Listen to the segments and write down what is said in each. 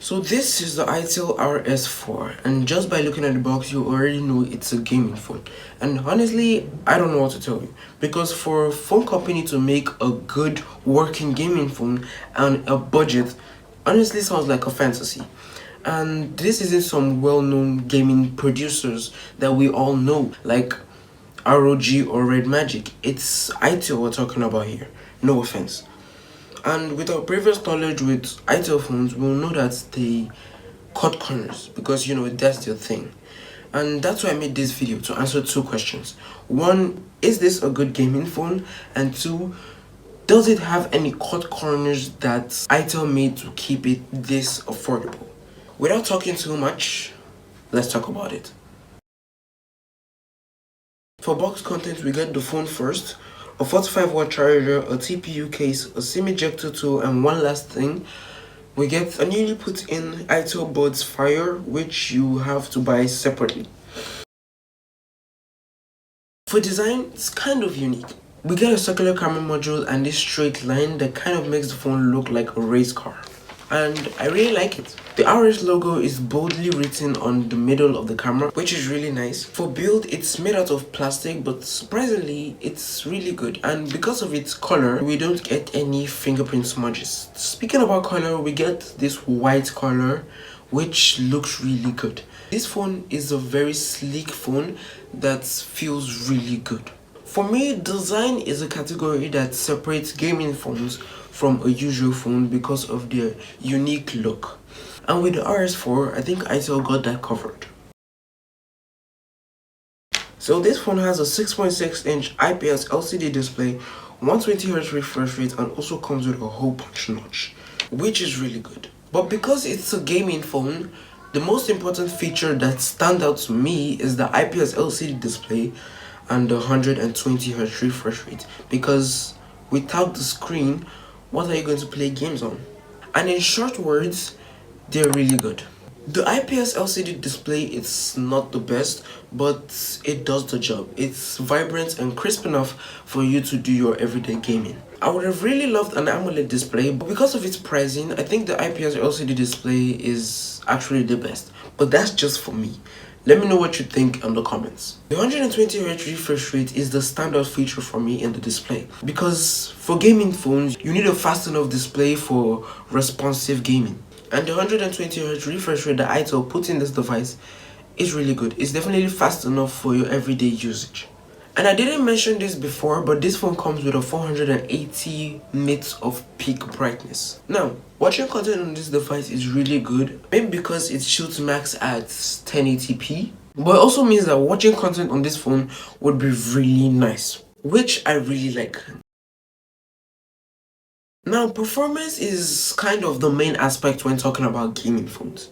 So this is the Itel Rs4, and just by looking at the box you already know it's a gaming phone. And honestly, I don't know what to tell you, because for a phone company to make a good working gaming phone and a budget honestly sounds like a fantasy. And this isn't some well-known gaming producers that we all know, like ROG or Red Magic. It's Itel we're talking about here, no offense. And with our previous knowledge with Itel phones, we'll know that they cut corners because that's their thing. And that's why I made this video, to answer two questions. One, is this a good gaming phone? And two, does it have any cut corners that Itel made to keep it this affordable? Without talking too much, let's talk about it. For box content, we get the phone first, a 45-watt charger, a TPU case, a SIM ejector tool, and one last thing, we get a newly put in Itel Buds Fire, which you have to buy separately. For design, it's kind of unique. We get a circular camera module and this straight line that kind of makes the phone look like a race car. And I really like it. The RS logo is boldly written on the middle of the camera, which is really nice. For build, it's made out of plastic, but surprisingly, it's really good. And because of its color, we don't get any fingerprint smudges. Speaking about color, we get this white color, which looks really good. This phone is a very sleek phone that feels really good. For me, design is a category that separates gaming phones from a usual phone because of their unique look. And with the RS4, I think Itel got that covered. So this phone has a 6.6-inch IPS LCD display, 120Hz refresh rate, and also comes with a hole punch notch, which is really good. But because it's a gaming phone, the most important feature that stands out to me is the IPS LCD display and the 120Hz refresh rate, because without the screen, what are you going to play games on? And in short words, they're really good. The IPS LCD display is not the best, but it does the job. It's vibrant and crisp enough for you to do your everyday gaming. I would have really loved an AMOLED display, but because of its pricing, I think the IPS LCD display is actually the best. But that's just for me. Let me know what you think in the comments. The 120Hz refresh rate is the standout feature for me in the display, because for gaming phones, you need a fast enough display for responsive gaming. And the 120Hz refresh rate that Itel put in this device is really good. It's definitely fast enough for your everyday usage. And I didn't mention this before, but this phone comes with a 480 nits of peak brightness. Now, watching content on this device is really good, maybe because it shoots max at 1080p, but it also means that watching content on this phone would be really nice, which I really like. Now, performance is kind of the main aspect when talking about gaming phones.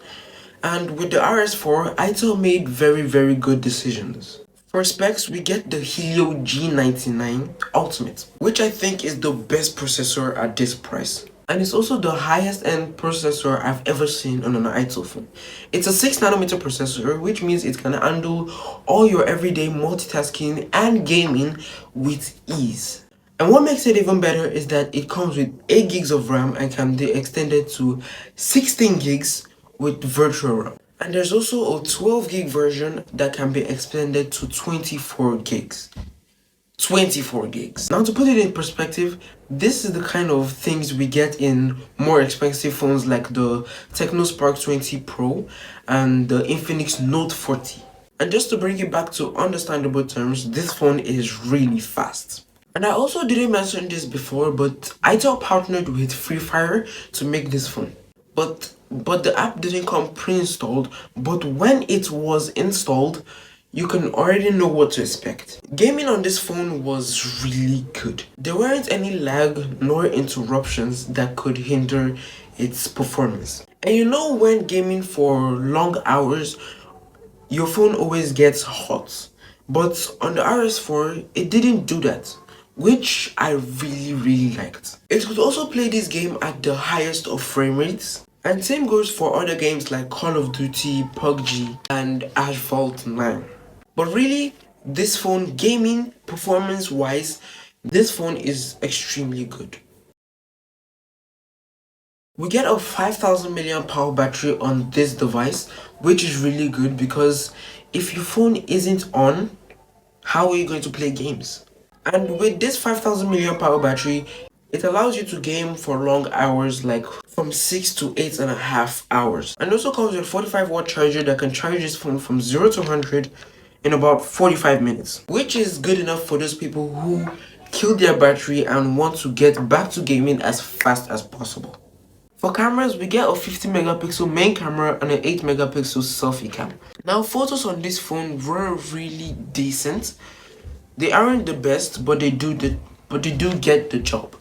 And with the RS4, Itel made very good decisions. For specs, we get the Helio G99 Ultimate, which I think is the best processor at this price. And it's also the highest end processor I've ever seen on an Itel phone. It's a 6nm processor, which means it can handle all your everyday multitasking and gaming with ease. And what makes it even better is that it comes with 8 gigs of RAM and can be extended to 16 gigs with virtual RAM. And there's also a 12 gig version that can be extended to 24 gigs. 24 gigs. Now, to put it in perspective, this is the kind of things we get in more expensive phones like the Tecno Spark 20 Pro and the Infinix Note 40. And just to bring it back to understandable terms, this phone is really fast. And I also didn't mention this before, but Itel partnered with Free Fire to make this phone. But the app didn't come pre-installed, but when it was installed, you can already know what to expect. Gaming on this phone was really good. There weren't any lag nor interruptions that could hinder its performance. And you know, when gaming for long hours, your phone always gets hot. But on the RS4, it didn't do that, which I really liked. It could also play this game at the highest of frame rates. And same goes for other games like Call of Duty, PUBG, and Asphalt 9. But really, this phone, gaming performance wise, this phone is extremely good. We get a 5000 milliamp hour battery on this device, which is really good because if your phone isn't on, how are you going to play games? And with this 5000 milliamp hour battery, it allows you to game for long hours, like from 6 to 8.5 hours. And it also comes with a 45-watt charger that can charge this phone from 0 to 100 in about 45 minutes, which is good enough for those people who kill their battery and want to get back to gaming as fast as possible. For cameras, we get a 50 megapixel main camera and an 8 megapixel selfie cam. Now, photos on this phone were really decent. They aren't the best, but they do get the job.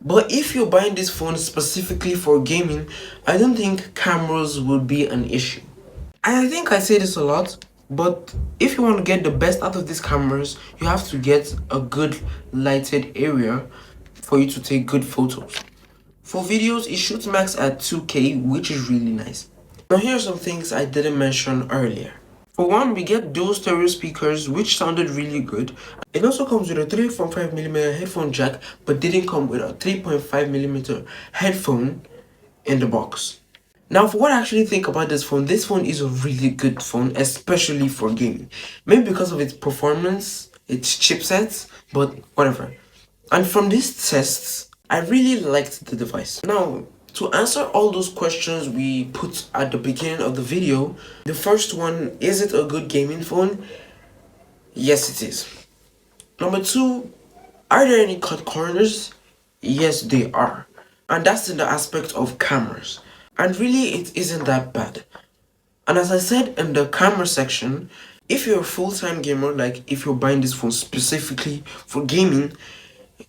But if you're buying this phone specifically for gaming, I don't think cameras will be an issue. And I think I say this a lot, but if you want to get the best out of these cameras, you have to get a good lighted area for you to take good photos. For videos, it shoots max at 2K, which is really nice. Now here are some things I didn't mention earlier. For one, we get dual stereo speakers, which sounded really good. It also comes with a 3.5mm headphone jack, but didn't come with a 3.5mm headphone in the box. Now, for what I actually think about this phone is a really good phone, especially for gaming. Maybe because of its performance, its chipsets, but whatever. And from these tests, I really liked the device. Now, to answer all those questions we put at the beginning of the video, the first one, is it a good gaming phone? Yes, it is. Number two, are there any cut corners? Yes, they are. And that's in the aspect of cameras. And really, it isn't that bad. And as I said in the camera section, if you're a full-time gamer, like if you're buying this phone specifically for gaming,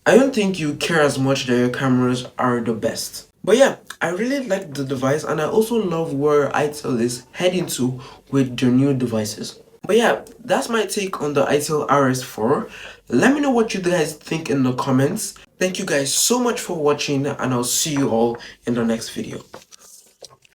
I don't think you care as much that your cameras are the best. But yeah, I really like the device, and I also love where Itel is heading to with their new devices. But yeah, that's my take on the Itel Rs4. Let me know what you guys think in the comments. Thank you guys so much for watching, and I'll see you all in the next video.